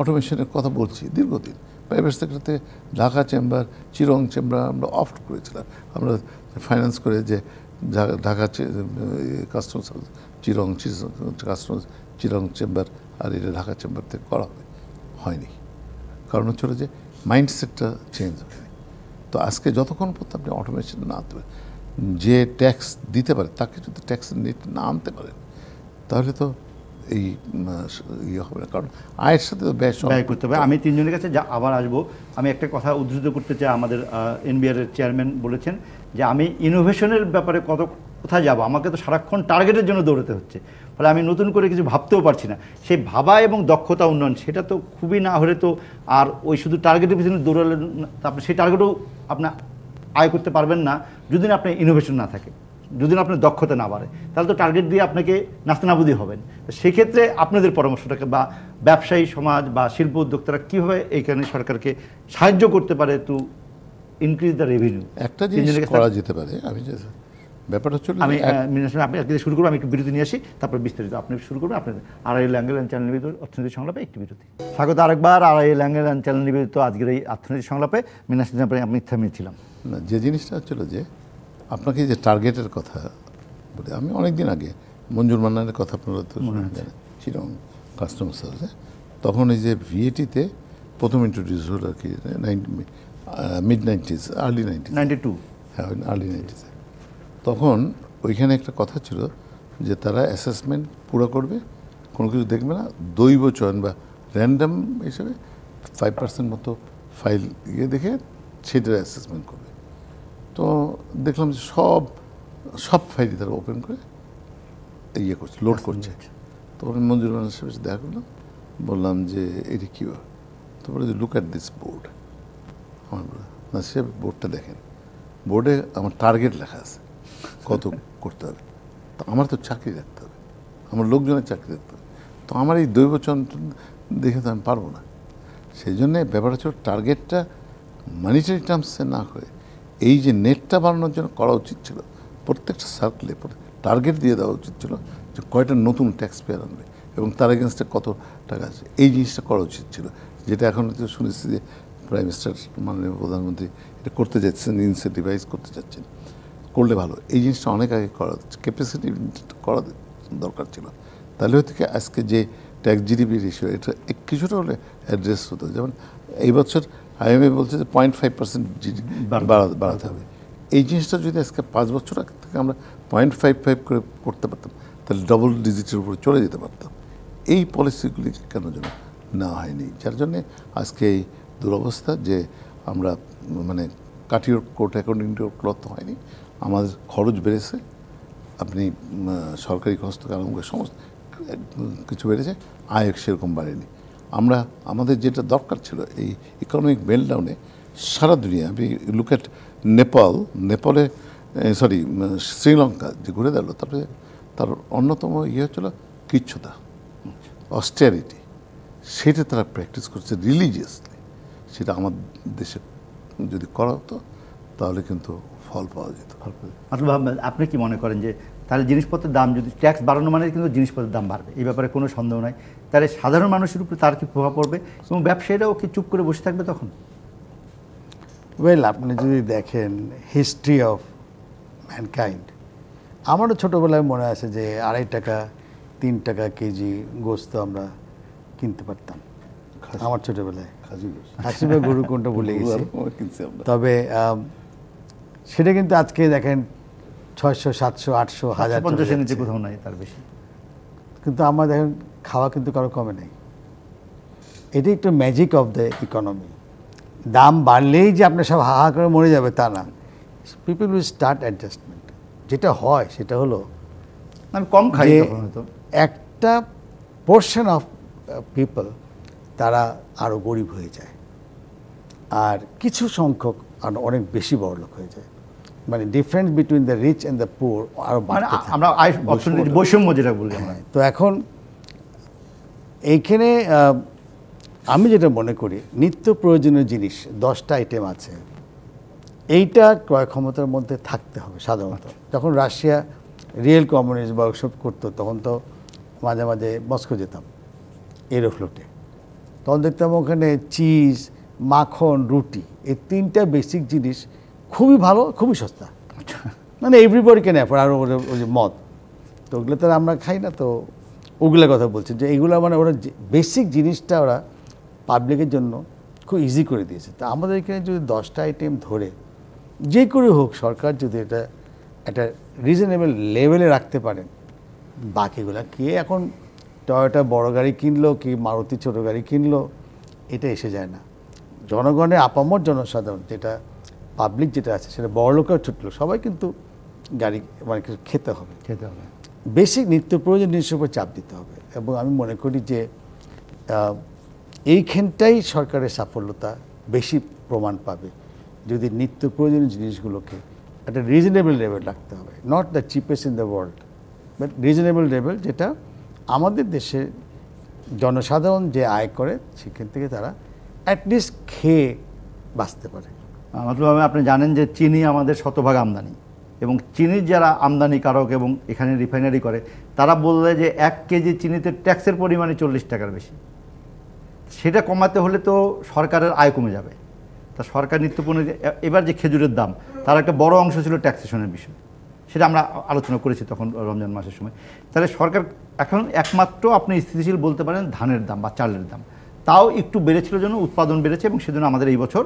অটোমেশনের কথা বলছি দীর্ঘদিন। প্রাইভেট সেক্টরতে ঢাকা চেম্বার, চিরং চেম্বার আমরা অফ করেছিলাম। আমরা ফাইন্যান্স করে যে ঢাকা কাস্টমার চিরং চেম্বার আর এটা ঢাকা চেম্বার থেকে করা হয়নি, কারণ হচ্ছিল যে মাইন্ডসেটটা চেঞ্জ হয়নি। তো আজকে যতক্ষণ পর্যন্ত আপনি অটোমেশন না আনতে পারেন, যে ট্যাক্স দিতে পারে তাকে যদি ট্যাক্সের নেট না আনতে পারেন তাহলে তো এই ইয়ে হবে না, কারণ আয়ের সাথে তো ব্যয় করতে হবে। আমি তিনজনের কাছে যা আবার আসবো, আমি একটা কথা উদ্ধৃত করতে চাই। আমাদের এনবিআর এর চেয়ারম্যান বলেছেন যে আমি ইনোভেশনের ব্যাপারে কোথায় যাব, আমাকে তো সারাক্ষণ টার্গেটের জন্য দৌড়াতে হচ্ছে, ফলে আমি নতুন করে কিছু ভাবতেও পারছি না। সেই ভাবা এবং দক্ষতা উন্নয়ন সেটা তো খুবই না হলে তো আর ওই শুধু টার্গেটের পিছনে দৌড়ালে আপনি সেই টার্গেটও আপনার আয় করতে পারবেন না যদি না আপনার ইনোভেশন না থাকে, যদি না আপনার দক্ষতা না বাড়ে, তাহলে তো টার্গেট দিয়ে আপনাকে নাস্তানাবুদি হবেন। তো সেক্ষেত্রে আপনাদের পরামর্শটাকে বা ব্যবসায়ী সমাজ বা শিল্প উদ্যোক্তারা কীভাবে এইখানে সরকারকে সাহায্য করতে পারে টু ইনক্রিজ দ্য রেভিনিউ? একটা জিনিস করা যেতে পারে, আমি যে ব্যাপারটা হচ্ছে আপনি শুরু করবো, আমি একটু বিরতি নিয়ে আসি, তারপর বিস্তারিত আপনি শুরু করবেন। আপনাদের আড়াই ল্যাঙ্গেল চ্যানেল নিবেদিত অর্থনীতি সংলাপে একটি বিরতি। স্বাগত আরেকবার আড়াই ল্যাঙ্গেল চ্যানেল নিবেদিত আজকের এই অর্থনীতি সংলাপে। মিনাস আমি থামিয়েছিলাম না, যে জিনিসটা হচ্ছিল যে আপনাকে যে টার্গেটের কথা বলে, আমি অনেকদিন আগে মঞ্জুর মান্নানের কথা আপনারা তো জানেন, চিরং কাস্টমার সার্ভিসে, তখন এই যে ভিএটিতে প্রথম ইন্ট্রোডিউস হলো আর কি মিড 90s, আর্লি 92, হ্যাঁ আর্লি 90s। তখন ওইখানে একটা কথা ছিল যে তারা অ্যাসেসমেন্ট পুরো করবে, কোনো কিছু দেখবে না, দৈব চয়ন বা র্যান্ডাম হিসেবে 5% মতো ফাইল দেখে সেটার অ্যাসেসমেন্ট করবে। তো দেখলাম যে সব ফাইলই তারা ওপেন করে করছে, লোড করছে। তখন মঞ্জুর মান্নানের সাথে দেখা করলাম, বললাম যে এটি কী, তারপরে যে লুক অ্যাট দিস বোর্ড, আমার না সে বোর্ডটা দেখেন, বোর্ডে আমার টার্গেট লেখা আছে কত করতে হবে। তো আমার তো চাকরি রাখতে হবে, আমার লোকজনের চাকরি রাখতে হবে, তো আমার এই দৈবচন দেখে তো আমি পারবো না। সেই জন্যে ব্যাপার হচ্ছে টার্গেটটা মানিটারি টার্মসে না হয়ে এই যে নেটটা বাড়ানোর জন্য করা উচিত ছিল, প্রত্যেকটা সার্কেলে টার্গেট দিয়ে দেওয়া উচিত ছিল যে কয়টা নতুন ট্যাক্স পেয়ার আনবে এবং তার এগেনস্টে কত টাকা আছে, এই জিনিসটা করা উচিত ছিল। যেটা এখন শুনেছি যে প্রাইম মিনিস্টার মাননীয় প্রধানমন্ত্রী এটা করতে যাচ্ছেন, ইনসেন্টিভাইজ করতে যাচ্ছেন, করলে ভালো। এই জিনিসটা অনেক আগে করা, ক্যাপাসিটি করা দরকার ছিল। তাহলে হয়তো কি আজকে যে ট্যাক্স জিডিপি রেশিও এটা কিছুটা হলে অ্যাড্রেস হতো। যেমন এই বছর IMF বলছে যে 0.5% বাড়াতে হবে। এই জিনিসটা যদি আজকে 5 বছর আগে থেকে আমরা 0.55 করে করতে পারতাম, তাহলে ডবল ডিজিটের উপরে চলে যেতে পারতাম। এই পলিসিগুলি কেন যেন না হয়নি, যার জন্যে আজকে এই দুরবস্থা যে আমরা মানে কাটিওর কোর্ট অ্যাকর্ডিং টু ক্লথ হয়নি, আমাদের খরচ বেড়েছে। আপনি সরকারি খরচ থেকে আরম্ভ করে সমস্ত কিছু বেড়েছে, আয় সেরকম বাড়েনি। আমরা আমাদের যেটা দরকার ছিল এই ইকোনমিক মেলডাউনে সারা দুনিয়া, আমি লুক অ্যাট নেপালে শ্রীলঙ্কা যে ঘুরে দাঁড়ালো, তারপরে তার অন্যতম ইয়ে হচ্ছিল কিচ্ছুতা, অস্টেরিটি। সেটা তারা প্র্যাকটিস করছে রিলিজিয়াসলি। সেটা আমার দেশে যদি করা হতো তাহলে কিন্তু ফল পাওয়া যেত। মাতলুব আহমেদ, আপনি কি মনে করেন যে তাহলে জিনিসপত্রের দাম, যদি ট্যাক্স বাড়ানো মানে কিন্তু জিনিসপত্রের দাম বাড়বে, এই ব্যাপারে কোনো সন্দেহ নাই, তাহলে সাধারণ মানুষের উপরে তার কি প্রভাব পড়বে এবং ব্যবসায়ীরাও কি চুপ করে বসে থাকবে তখন? ওয়েল, আপনি যদি দেখেন হিস্ট্রি অফ ম্যানকাইন্ড, আমারও ছোটোবেলায় মনে আছে যে 2.5 টাকা 3 টাকা কেজি গোস্ত আমরা কিনতে পারতাম আমার ছোটোবেলায়। খাসি বা গরু কোনটা ভুলে গেছি, তবে সেটা কিন্তু আজকে দেখেন 600, 700, 800, 1000, 50 নিচে কোথাও নাই, তার বেশি। কিন্তু আমার দেখেন খাওয়া কিন্তু কারো কমে নেই। এটি একটু ম্যাজিক অফ দ্য ইকোনমি। দাম বাড়লেই যে আপনার সব হাহা করে মরে যাবে তা না, পিপল উইল স্টার্ট অ্যাডজাস্টমেন্ট। যেটা হয় সেটা হলো আমি কম খাই, একটা পোর্শন অফ পিপল তারা আরও গরিব হয়ে যায়, আর কিছু সংখ্যক আর অনেক বেশি বড়লোক হয়ে যায়। মানে difference between the rich and the poor আরও বাড়তে থাকে। আমরা অর্থনৈতিক বৈষম্য যেটা বলি আমরা। তো এখন এইখানে আমি যেটা মনে করি, নিত্য প্রয়োজনীয় জিনিস 10টা আইটেম আছে, এইটা ক্রয় ক্ষমতার মধ্যে থাকতে হবে সাধারণত। যখন রাশিয়া রিয়েল কমিউনিস্ট বা ওসব করতো তখন তো মাঝে মাঝে মস্কো যেতাম এরোফ্লোটে, তখন দেখতাম ওখানে চিজ, মাখন, রুটি, এই 3টা বেসিক জিনিস খুবই ভালো, খুবই সস্তা, মানে এভরিবডি ক্যান অ্যাফোর্ড। আর ওই যে মদ, তো ওগুলো তো আমরা খাই না, তো ওগুলোর কথা বলছি যে এইগুলো মানে ওরা বেসিক জিনিসটা ওরা পাবলিকের জন্য খুব ইজি করে দিয়েছে। তো আমাদের এখানে যদি 10টা আইটেম ধরে যে করে হোক সরকার যদি এটা একটা রিজনেবল লেভেলে রাখতে পারেন, বাকিগুলো কে এখন টয়োটা বড় গাড়ি কিনলো কি মারুতি ছোটো গাড়ি কিনলো এটা এসে যায় না। জনগণের আপামর জনসাধারণ যেটা পাবলিক যেটা আছে সেটা বড় লোকেও ছোট লোক সবাই কিন্তু গাড়ি মানে খেতে হবে। বেসিক নিত্য প্রয়োজন জিনিসের উপর চাপ দিতে হবে। এবং আমি মনে করি যে এইখানটাই সরকারের সাফল্যতা বেশি প্রমাণ পাবে যদি নিত্য প্রয়োজনীয় জিনিসগুলোকে একটা রিজনেবল লেভেল রাখতে হবে। Not the cheapest in the world, but reasonable level, যেটা আমাদের দেশের জনসাধারণ যে আয় করে সেখান থেকে তারা অ্যাটলিস্ট খেয়ে বাঁচতে পারে। মতলব আপনি জানেন যে চিনি আমাদের শতভাগ আমদানি, এবং চিনির যারা আমদানিকারক এবং এখানে রিফাইনারি করে তারা বললে যে 1 কেজি চিনিতে ট্যাক্সের পরিমাণে 40 টাকার বেশি। সেটা কমাতে হলে তো সরকারের আয় কমে যাবে। তা সরকার নিত্যপণ্য এবার যে খেজুরের দাম, তার একটা বড় অংশ ছিল ট্যাক্সেশনের বিষয়, সেটা আমরা আলোচনা করেছি তখন রমজান মাসের সময়। তাহলে সরকার এখন একমাত্র আপনি স্থিতিশীল বলতে পারেন ধানের দাম বা চালের দাম, তাও একটু বেড়েছিল জন্য উৎপাদন বেড়েছে, এবং সেজন্য আমাদের এই বছর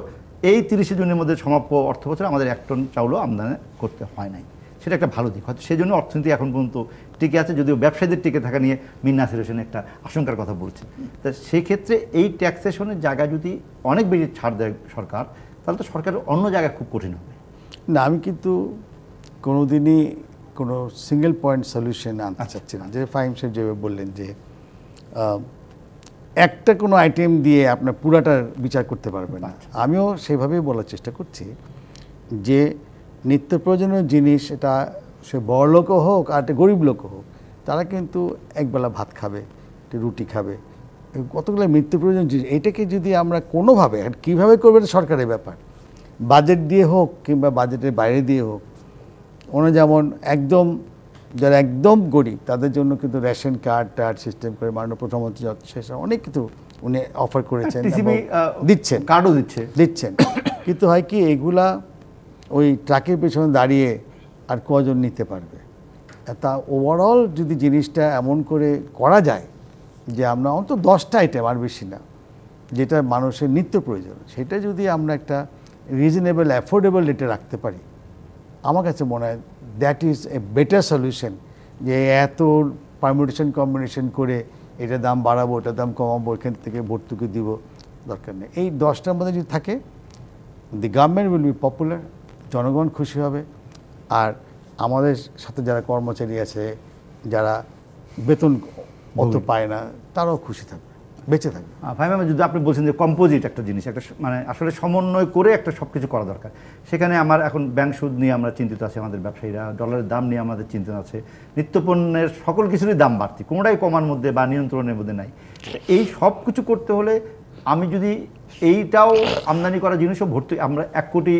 এই 30 জুনের মধ্যে সমাপ্য অর্থ বছরে আমাদের 1 টন চাউলও আমদানি করতে হয় নাই। সেটা একটা ভালো দিক, হয়তো সেই জন্য অর্থনীতি এখন পর্যন্ত টিকে আছে, যদিও ব্যবসায়ীদের টিকে থাকা নিয়ে মিন নাসির হোসেন একটা আশঙ্কার কথা বলছে। তা সেই ক্ষেত্রে এই ট্যাক্সেশনের জায়গা যদি অনেক বেশি ছাড় দেয় সরকার, তাহলে তো সরকারের অন্য জায়গায় খুব কঠিন হবে না। আমি কিন্তু কোনোদিনই কোনো সিঙ্গেল পয়েন্ট সলিউশন আনতে চাচ্ছি না। যে ফাহিম সাহেব যেভাবে বললেন যে একটা কোনো আইটেম দিয়ে আপনার পুরাটার বিচার করতে পারবে না, আমিও সেভাবেই বলার চেষ্টা করছি যে নিত্য প্রয়োজনীয় জিনিস, এটা সে বড় লোকও হোক আর একটা গরিব লোকও হোক, তারা কিন্তু একবেলা ভাত খাবে, একটা রুটি খাবে, কতগুলো নিত্য প্রয়োজনীয় জিনিস। এটাকে যদি আমরা কোনোভাবে, কীভাবে করবে এটা সরকারের ব্যাপার, বাজেট দিয়ে হোক কিংবা বাজেটের বাইরে দিয়ে হোক, ওনা যেমন একদম যারা একদম গরিব তাদের জন্য কিন্তু রেশন কার্ড সিস্টেম করে মাননীয় প্রধানমন্ত্রী শেষ অনেক কিছু উনি অফার করেছেন টিসিবি দিচ্ছেন, কার্ডও দিচ্ছেন। কিন্তু হয় কি এগুলা ওই ট্রাকের পেছনে দাঁড়িয়ে আর কজন নিতে পারবে? তা ওভারঅল যদি জিনিসটা এমন করে করা যায় যে আমরা অন্তত 10টা আইটেম আর বেশি না যেটা মানুষের নিত্য প্রয়োজন, সেটা যদি আমরা একটা রিজনেবল অ্যাফোর্ডেবল রেটে রাখতে পারি, আমার কাছে মনে হয় that is a better solution. যে এত পারমিউটেশন কম্বিনেশন করে এটা দাম বাড়াবো ওটার দাম কমাবো এখান থেকে ভর্তুকি দিব, দরকার নেই। এই 10টার মধ্যে যদি থাকে, the government will be popular, জনগণ খুশি হবে, আর আমাদের সাথে যারা কর্মচারী আছে যারা বেতন অত পায় না তারাও খুশি থাকবে, বেঁচে থাকবে। ভাই ম্যাম, যদি আপনি বলছেন যে কম্পোজিট একটা জিনিস, একটা মানে আসলে সমন্বয় করে একটা সব কিছু করা দরকার, সেখানে আমার এখন ব্যাংক সুদ নিয়ে আমরা চিন্তিত আছি, আমাদের ব্যবসায়ীরা ডলারের দাম নিয়ে আমাদের চিন্তিত আছে, নিত্যপণ্যের সকল কিছুরই দাম বাড়তি, কোনোটাই কমার মধ্যে বা নিয়ন্ত্রণের মধ্যে নাই। এই সব কিছু করতে হলে আমি যদি এইটাও আমদানি করা জিনিসও ভর্তুকি, আমরা 1 কোটি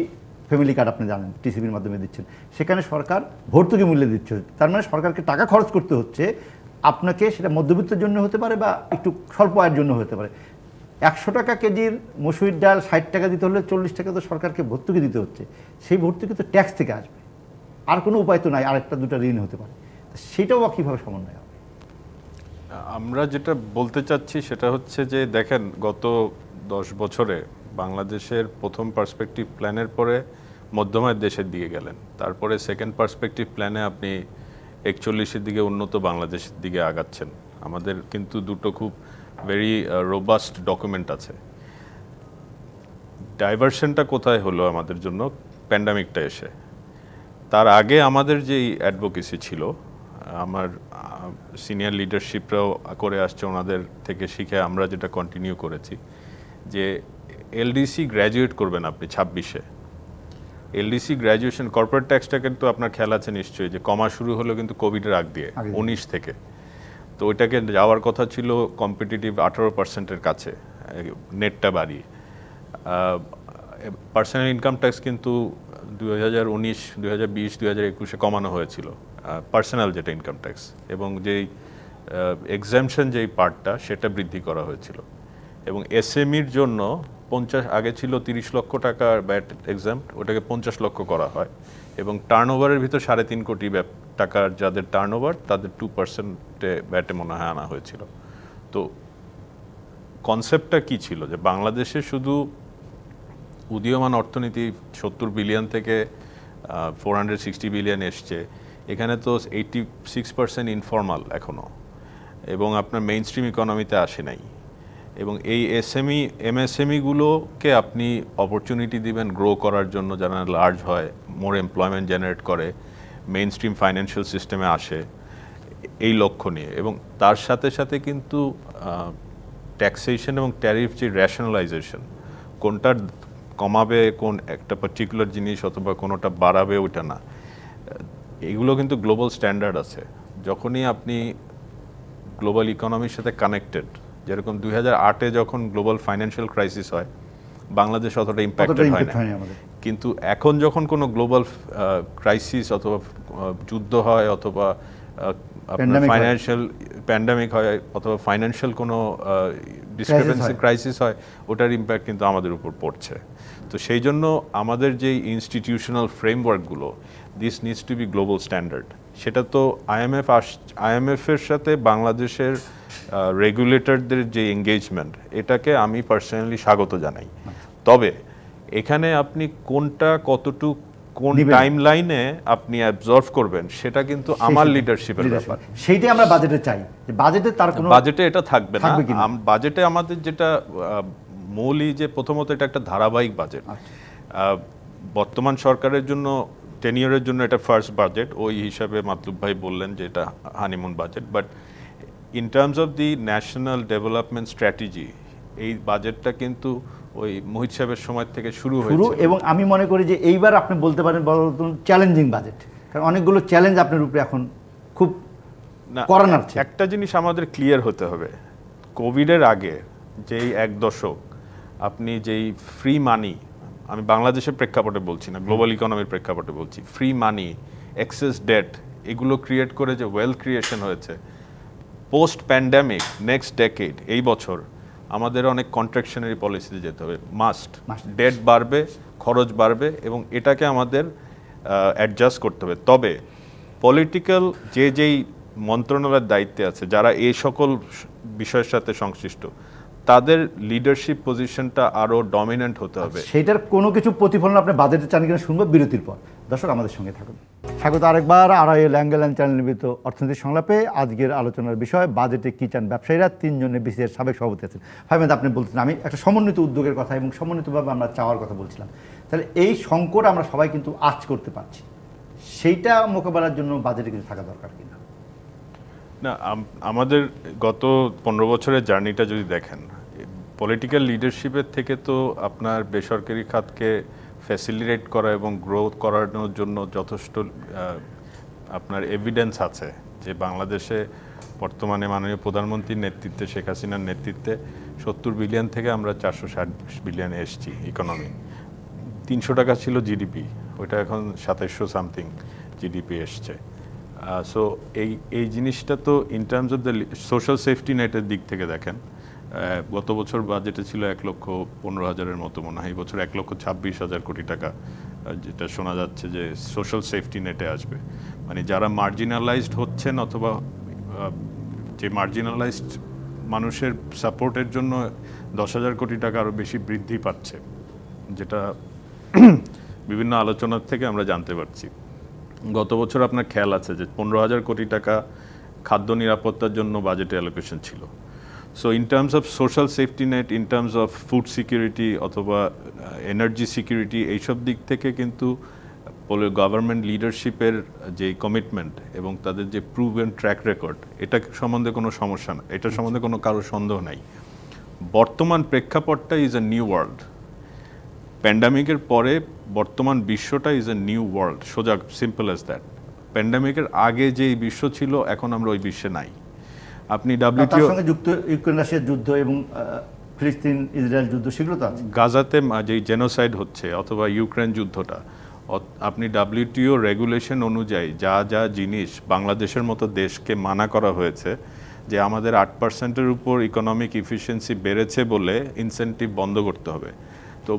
ফ্যামিলি কার্ড আপনি জানেন টিসিবির মাধ্যমে দিচ্ছেন, সেখানে সরকার ভর্তুকি মূল্যে দিচ্ছে, তার মানে সরকারকে টাকা খরচ করতে হচ্ছে, আপনাকে সেটা মধ্যবিত্তের জন্য হতে পারে বা একটু স্বল্প আয়ের জন্য হতে পারে। 100 টাকা কেজির মসুরির ডাল 60 টাকা দিতে হলে 40 টাকা তো সরকারকে ভর্তুকি দিতে হচ্ছে, সেই ভর্তুকি তো ট্যাক্স থেকে আসবে, আর কোনো উপায় তো নাই, আরেকটা দুটা ঋণ হতে পারে, সেটাও কীভাবে সমন্বয় হবে? আমরা যেটা বলতে চাচ্ছি সেটা হচ্ছে যে দেখেন, গত 10 বছরে বাংলাদেশের প্রথম পার্সপেক্টিভ প্ল্যানের পরে মধ্যমায়ের দেশের দিকে গেলেন, তারপরে সেকেন্ড পার্সপেক্টিভ প্ল্যানে আপনি 41-এর দিকে উন্নত বাংলাদেশের দিকে আগাচ্ছেন। আমাদের কিন্তু দুটো খুব ভেরি রোবাস্ট ডকুমেন্ট আছে। ডাইভারশনটা কোথায় হলো আমাদের জন্য? প্যান্ডামিকটা এসে। তার আগে আমাদের যেই অ্যাডভোকেসি ছিল, আমার সিনিয়র লিডারশিপরাও করে আসছে, ওনাদের থেকে শিখে আমরা যেটা কন্টিনিউ করেছি, যে এলডিসি গ্র্যাজুয়েট করবেন আপনি 26-এ। এলডিসি গ্র্যাজুয়েশন, কর্পোরেট ট্যাক্সটাকে তো আপনার খেয়াল আছে নিশ্চয়ই, যে কমা শুরু হলো কিন্তু কোভিডের আগ দিয়ে 19 থেকে। তো ওইটাকে যাওয়ার কথা ছিল কম্পিটিটিভ 18%-এর কাছে, নেটটা বাড়িয়ে। পার্সোনাল ইনকাম ট্যাক্স কিন্তু 2019, 2020, 2021-এ কমানো হয়েছিল, পার্সোনাল যেটা ইনকাম ট্যাক্স, এবং যেই এক্সামশন যেই পার্টটা সেটা বৃদ্ধি করা হয়েছিল। এবং এসএমইর জন্য 50, আগে ছিল 30 লক্ষ টাকা ব্যাট এক্সাম, ওটাকে 50 লক্ষ করা হয়, এবং টার্নওভারের ভিতর 3.5 কোটি টাকার যাদের টার্নওভার তাদের 2%-এ ব্যাটে মনে হয় আনা হয়েছিল। তো কনসেপ্টটা কি ছিল? যে বাংলাদেশে শুধু উদীয়মান অর্থনীতি 70 বিলিয়ন থেকে 460 বিলিয়ন এসছে, এখানে তো 86% ইনফর্মাল এখনও, এবং আপনার মেইন স্ট্রিম ইকোনমিতে আসে নাই। এবং এই এমএসএমইগুলোকে আপনি অপরচুনিটি দিবেন গ্রো করার জন্য, যারা লার্জ হয়, মোর এমপ্লয়মেন্ট জেনারেট করে, মেইন স্ট্রিম ফাইন্যান্সিয়াল সিস্টেমে আসে, এই লক্ষ্য নিয়ে। এবং তার সাথে সাথে কিন্তু ট্যাক্সেশন এবং ট্যারিফ যে র্যাশনালাইজেশন, কোনটা কমাবে কোন একটা পার্টিকুলার জিনিস অথবা কোনোটা বাড়াবে ওটা না, এগুলো কিন্তু গ্লোবাল স্ট্যান্ডার্ড আছে। যখনই আপনি গ্লোবাল ইকোনমির সাথে কানেক্টেড, যেরকম 2008-এ যখন গ্লোবাল ফাইন্যান্সিয়াল ক্রাইসিস হয়, বাংলাদেশ অতটা ইম্প্যাক্টেড হয় না, কিন্তু এখন যখন কোনো গ্লোবাল ক্রাইসিস অথবা যুদ্ধ হয় অথবা আপনার ফাইন্যান্সিয়াল প্যান্ডামিক হয় অথবা ফাইন্যান্সিয়াল কোনো ডিসক্রিপেন্সি ক্রাইসিস হয়, ওটার ইম্প্যাক্ট কিন্তু আমাদের উপর পড়ছে। তো সেই জন্য আমাদের যেই ইনস্টিটিউশনাল ফ্রেমওয়ার্কগুলো, this needs to be global standard. সেটা তো আইএমএফের সাথে বাংলাদেশের রেগুলেটরদের যে এঙ্গেজমেন্ট, এটাকে আমি পার্সোনালি স্বাগত জানাই। তবে এখানে আপনি কোনটা কতটুকু কোন টাইম লাইনে আপনি অ্যাবজর্ভ করবেন সেটা কিন্তু আমার লিডারশিপের ব্যাপার। সেইটাই আমরা বাজেটে চাই, যে বাজেটে তার কোনো বাজেটে এটা থাকবে না। বাজেটে আমাদের যেটা মৌলিক, যে প্রথমত এটা একটা ধারাবাহিক বাজেট। বর্তমান সরকারের জন্য 10 ইয়ারের জন্য এটা ফার্স্ট বাজেট, ওই হিসাবে মাতলুব ভাই বললেন যে এটা honeymoon budget. But in terms of the national development strategy, এই বাজেটটা কিন্তু ওই মোহিত সাহেবের সময় থেকে শুরু হয়েছে। এবং আমি মনে করি যে এইবার আপনি বলতে পারেন চ্যালেঞ্জিং বাজেট, কারণ অনেকগুলো চ্যালেঞ্জ আপনার উপরে এখন খুব কড়া নাড়ছে। একটা জিনিস আমাদের ক্লিয়ার হতে হবে, কোভিডের আগে যেই 1 দশক আপনি যেই ফ্রি মানি, আমি বাংলাদেশের প্রেক্ষাপটে বলছি না, গ্লোবাল ইকোনমির প্রেক্ষাপটে বলছি, ফ্রি মানি এক্সেস ডেট, এগুলো ক্রিয়েট করে যে ওয়েলথ ক্রিয়েশন হয়েছে, পোস্ট প্যান্ডামিক নেক্সট ডেকেড এই বছর আমাদের অনেক কন্ট্রাকশনারি পলিসিতে যেতে হবে, মাস্ট। ডেট বাড়বে, খরচ বাড়বে, এবং এটাকে আমাদের অ্যাডজাস্ট করতে হবে। তবে পলিটিক্যাল যেই মন্ত্রণালয়ের দায়িত্বে আছে, যারা এই সকল বিষয়ের সাথে সংশ্লিষ্ট, তাদের লিডারশিপ পজিশনটা আরও ডমিনেন্ট হতে হবে। সেটার কোনো কিছু প্রতিফলন আপনি বাজেটে চান কিনা শুনবো বিরতির পর। দর্শক আমাদের সঙ্গে থাকুন। স্বাগত আরেকবার আড়াইল অ্যাঙ্গেল অ্যান্ড চ্যানেল নির্মিত অর্থনীতি সংলাপে। আজকের আলোচনার বিষয় বাজেটে কী চান ব্যবসায়ীরা। তিনজনে বিসিএর সাবেক সভাপতি আছেন। ফাহিম, আপনি বলছেন আমি একটা সমন্বিত উদ্যোগের কথা এবং সমন্বিতভাবে আমরা চাওয়ার কথা বলছিলাম। তাহলে এই সংকট আমরা সবাই কিন্তু আঁচ করতে পারছি, সেইটা মোকাবেলার জন্য বাজেটে কিছু থাকা দরকার কিনা? না, আমাদের গত 15 বছরের জার্নিটা যদি দেখেন, পলিটিক্যাল লিডারশিপের থেকে তো আপনার বেসরকারি খাতকে ফ্যাসিলিটেট করা এবং গ্রোথ করানোর জন্য যথেষ্ট আপনার এভিডেন্স আছে যে বাংলাদেশে বর্তমানে মাননীয় প্রধানমন্ত্রীর নেতৃত্বে, শেখ হাসিনার নেতৃত্বে 70 বিলিয়ন থেকে আমরা 460 বিলিয়নে এসেছি। ইকোনমি 300 টাকা ছিল জিডিপি, ওইটা এখন 2700 সামথিং জিডিপি এসছে। সো এই জিনিসটা তো in terms of the social safety নেটের দিক থেকে দেখেন, গত বছর বাজেটে ছিল 1,15,000-এর মতো, মনে হয় এই বছর 1,26,000 কোটি টাকা, যেটা শোনা যাচ্ছে যে সোশ্যাল সেফটি নেটে আসবে। মানে যারা মার্জিনালাইজড হচ্ছেন অথবা যে মার্জিনালাইজড মানুষের সাপোর্টের জন্য 10,000 কোটি টাকা আরও বেশি বৃদ্ধি পাচ্ছে, যেটা বিভিন্ন আলোচনার থেকে আমরা জানতে পারছি। গত বছর আপনার খেয়াল আছে যে 15,000 কোটি টাকা খাদ্য নিরাপত্তার জন্য বাজেটে অ্যালোকেশন ছিল। So in terms of social safety net, in terms of food security অথবা এনার্জি সিকিউরিটি, এইসব দিক থেকে কিন্তু গভর্নমেন্ট লিডারশিপের যে কমিটমেন্ট এবং তাদের যে প্রুভেন ট্র্যাক রেকর্ড, এটা সম্বন্ধে কোনো সমস্যা না, এটা সম্বন্ধে কোনো কারো সন্দেহ নাই। বর্তমান প্রেক্ষাপটটা ইজ এ নিউ ওয়ার্ল্ড। প্যান্ডামিকের পরে বর্তমান বিশ্বটা ইজ এ নিউ ওয়ার্ল্ড, সোজা, সিম্পল অ্যাজ দ্যাট। প্যান্ডামিকের আগে যে বিশ্ব ছিল, এখন আমরা ওই বিশ্বে নাই। আপনি ডাব্লিউটিও সঙ্গে যুক্ত ইউক্রেন রাশিয়ার যুদ্ধ এবং ফিলিস্তিন ইসরায়েল যুদ্ধ, সেগুলো তো আছে। গাজাতে যে জেনোসাইড হচ্ছে অথবা ইউক্রেন যুদ্ধটা, আপনি ডাব্লিউটিও রেগুলেশন অনুযায়ী যা জিনিস বাংলাদেশের মতো দেশকে মানা করা হয়েছে, যে আমাদের 8%-এর উপর ইকোনমিক ইফিসিয়েন্সি বেড়েছে বলে ইনসেন্টিভ বন্ধ করতে হবে। তো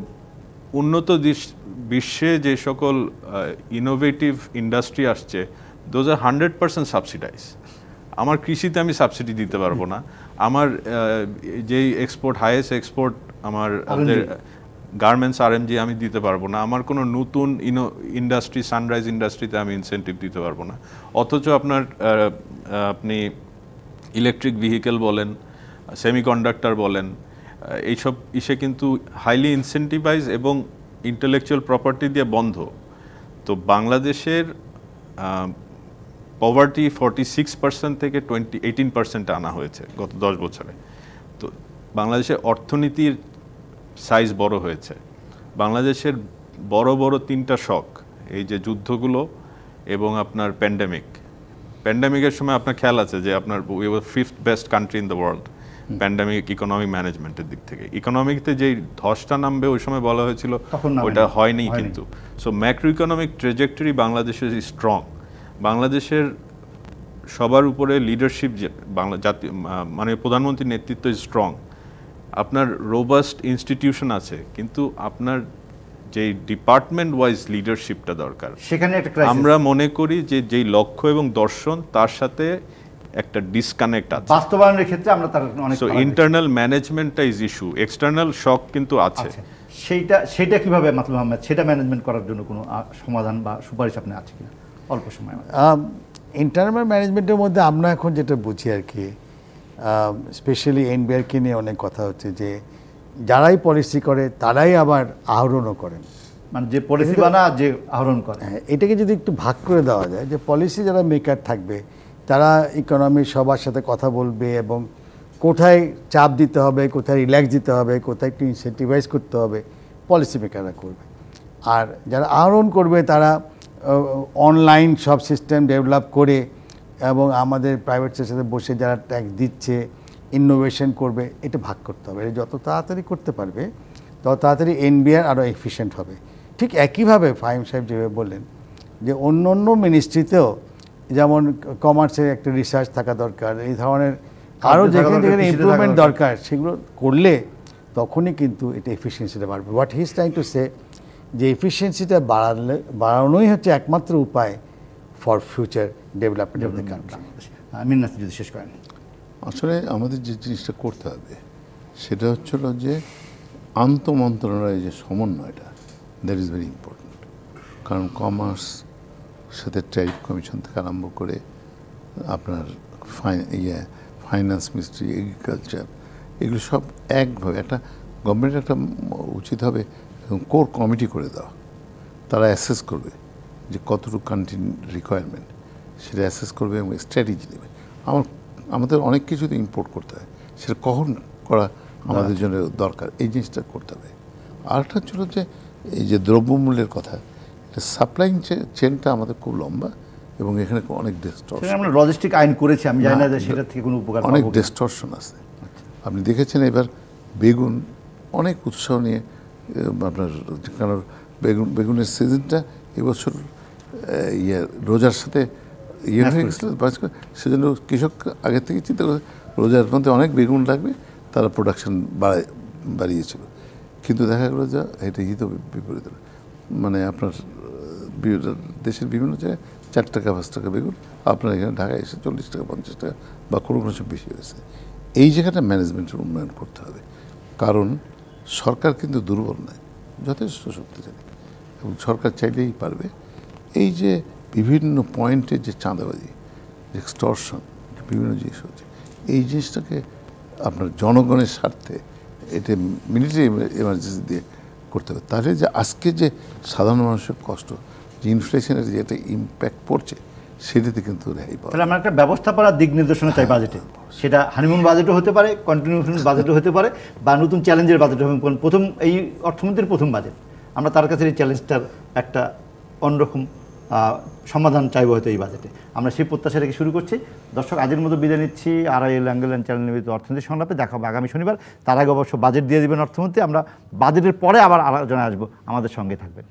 উন্নত বিশ্বে যে সকল ইনোভেটিভ ইন্ডাস্ট্রি আসছে, দোজ আর 100% সাবসিডাইজ। আমার কৃষিতে আমি সাবসিডি দিতে পারবো না, আমার যেই এক্সপোর্ট, হাইয়েস্ট এক্সপোর্ট আমার গার্মেন্টস আরএমজি আমি দিতে পারবো না, আমার কোনো নতুন ইন্ডাস্ট্রি, সানরাইজ ইন্ডাস্ট্রিতে আমি ইনসেন্টিভ দিতে পারবো না। অথচ আপনি ইলেকট্রিক ভেহিকেল বলেন, সেমিকন্ডাক্টর বলেন, এইসব ইসে কিন্তু হাইলি ইনসেন্টিভাইজ এবং ইন্টেলেকচুয়াল প্রপার্টি দিয়ে বন্ধ। তো বাংলাদেশের পভার্টি 46% থেকে 18% আনা হয়েছে গত 10 বছরে। তো বাংলাদেশের অর্থনীতির সাইজ বড় হয়েছে। বাংলাদেশের বড় বড় 3টা শক, এই যে যুদ্ধগুলো এবং আপনার প্যান্ডামিকের সময় আপনার খেয়াল আছে যে আপনার we were 5th best country in the world pandemic economic ম্যানেজমেন্টের দিক থেকে। ইকোনমিকতে যেই ধসটা নামবে ওই সময় বলা হয়েছিল, ওইটা হয়নি কিন্তু। সো ম্যাক্রো ইকোনমিক ট্রেজেক্টরি বাংলাদেশের স্ট্রং। বাংলাদেশের সবার উপরে লিডারশিপ, মানে প্রধানমন্ত্রীর নেতৃত্ব স্ট্রং। আপনার রোবাস্ট ইনস্টিটিউশন আছে, কিন্তু আপনার যে ডিপার্টমেন্ট ওয়াইজ লিডারশিপটা দরকার, সেখানে একটা ক্রাইসিস। আমরা মনে করি যে যেই লক্ষ্য এবং দর্শন, তার সাথে একটা ডিসকানেক্ট আছে বাস্তবায়নের ক্ষেত্রে। আমরা তার অনেক ইন্টারনাল ম্যানেজমেন্টটা ইজ ইস্যু, এক্সটার্নাল শক কিন্তু আছে। সেইটা কিভাবে মাতলুব আহমেদ, সেটা ম্যানেজমেন্ট করার জন্য কোনো সমাধান বা সুপারিশ আপনি আছে কিনা অল্প সময়? ইন্টারনাল ম্যানেজমেন্টের মধ্যে আমরা এখন যেটা বুঝি আর কি, স্পেশালি এনবিআরকে নিয়ে অনেক কথা হচ্ছে যে যারাই পলিসি করে তারাই আবার আহরণও করেন, মানে যে পলিসি বানা যে আহরণ করে। এটাকে যদি একটু ভাগ করে দেওয়া যায়, যে পলিসি যারা মেকার থাকবে তারা ইকোনমির সবার সাথে কথা বলবে এবং কোথায় চাপ দিতে হবে, কোথায় রিল্যাক্স দিতে হবে, কোথায় একটু ইনসেন্টিভাইজ করতে হবে, পলিসি মেকাররা করবে। আর যারা আহরণ করবে তারা অনলাইন সব সিস্টেম ডেভেলপ করে এবং আমাদের প্রাইভেট সেক্টরে বসে যারা ট্যাক্স দিচ্ছে, ইনোভেশন করবে, এটা ভাগ করতে হবে। যত তাড়াতাড়ি করতে পারবে তত তাড়াতাড়ি এনবিআর আরও এফিশিয়েন্ট হবে। ঠিক একইভাবে ফাহিম সাহেব যেভাবে বললেন, যে অন্য অন্য মিনিস্ট্রিতেও যেমন কমার্সের একটা রিসার্চ থাকা দরকার, এই ধরনের আরও যেখানে যেখানে ইমপ্রুভমেন্ট দরকার সেগুলো করলে তখনই কিন্তু এটা এফিসিয়েন্সিটা বাড়বে। What he is trying to say যে এফিসিয়েন্সিটা বাড়ানোই হচ্ছে একমাত্র উপায় for future development of the country. মিন্নাস যদি শেষ করেন। আসলে আমাদের যে জিনিসটা করতে হবে সেটা হচ্ছিল যে আন্তঃমন্ত্রণালয়ের যে সমন্বয়টা, দ্যাট ইজ ভেরি ইম্পর্টেন্ট। কারণ কমার্স সাথে ট্যারিফ কমিশন থেকে আরম্ভ করে আপনার ফাইন্যান্স মিনিস্ট্রি, এগ্রিকালচার, এগুলো সব একভাবে একটা গভর্নমেন্টের একটা উচিত হবে কোর কমিটি করে দেওয়া। তারা অ্যাসেস করবে যে কতটুকু কান্ট্রি রিকোয়ারমেন্ট, সেটা অ্যাসেস করবে এবং স্ট্র্যাটেজি দেবে। আমাদের অনেক কিছু তো ইম্পোর্ট করতে হয়, সেটা কখন করা আমাদের জন্য দরকার, এই জিনিসটা করতে হবে। আরেকটা ছিল যে এই যে দ্রব্যমূল্যের কথা, এটা সাপ্লাই চেনটা আমাদের খুব লম্বা এবং এখানে অনেক ডিস্টরশন। আমরা লজিস্টিক আইন করেছি, আমি জানি না যে সেটা থেকে কোনো উপকার অনেক ডিস্টরশন আছে। আপনি দেখেছেন এবার বেগুন অনেক উৎসাহ নিয়ে আপনার, কারণ বেগুনের সিজনটা এবছর রোজার সাথে হয়ে গেছিল, সেজন্য কৃষক আগে থেকে চিন্তা করে রোজার মধ্যে অনেক বেগুন লাগবে, তারা প্রোডাকশন বাড়িয়েছিল। কিন্তু দেখা গেলো যে এটা হিত বিপরীত, মানে আপনার দেশের বিভিন্ন জায়গায় 4 টাকা 5 টাকা বেগুন, আপনার এখানে ঢাকায় এসে 40 টাকা 50 টাকা বা কোনো কোনো সব বেশি হয়েছে। এই জায়গাটা ম্যানেজমেন্টের উন্নয়ন করতে হবে, কারণ সরকার কিন্তু দুর্বল নয়, যথেষ্ট শক্তিশালী এবং সরকার চাইলেই পারবে। এই যে বিভিন্ন পয়েন্টে যে চাঁদাবাজি, এক্সটর্শন, বিভিন্ন জিনিস হচ্ছে, এই জিনিসটাকে আপনার জনগণের স্বার্থে এটা মিলিটারি এমার্জেন্সি দিয়ে করতে হবে। তাহলে যে আজকে যে সাধারণ মানুষের কষ্ট, যে ইনফ্লেশনের যে একটা ইম্প্যাক্ট পড়ছে, সেটাতে কিন্তু রেহাই পাওয়া। তাহলে আমরা একটা ব্যবস্থাপনার দিক নির্দেশনা চাই বাজেটে, সেটা হানিমুন বাজেটও হতে পারে, কন্টিনিউশন বাজেটও হতে পারে, বা নতুন চ্যালেঞ্জের বাজেট হবে। প্রথম এই অর্থমন্ত্রীর প্রথম বাজেট, আমরা তার কাছে এই চ্যালেঞ্জটার একটা অন্যরকম সমাধান চাইব হয়তো এই বাজেটে। আমরা সেই প্রত্যাশা রেখে শুরু করছি। দর্শক, আজের মতো বিদায় নিচ্ছি। RIL অ্যাঙ্গেল অ্যান্ড চ্যানেল নিবেদিত অর্থনীতি সংলাপে দেখা হবে আগামী শনিবার। তার আগে অবশ্য বাজেট দিয়ে দেবেন অর্থমন্ত্রী। আমরা বাজেটের পরে আবার আলোচনায় আসবো, আমাদের সঙ্গে থাকবেন।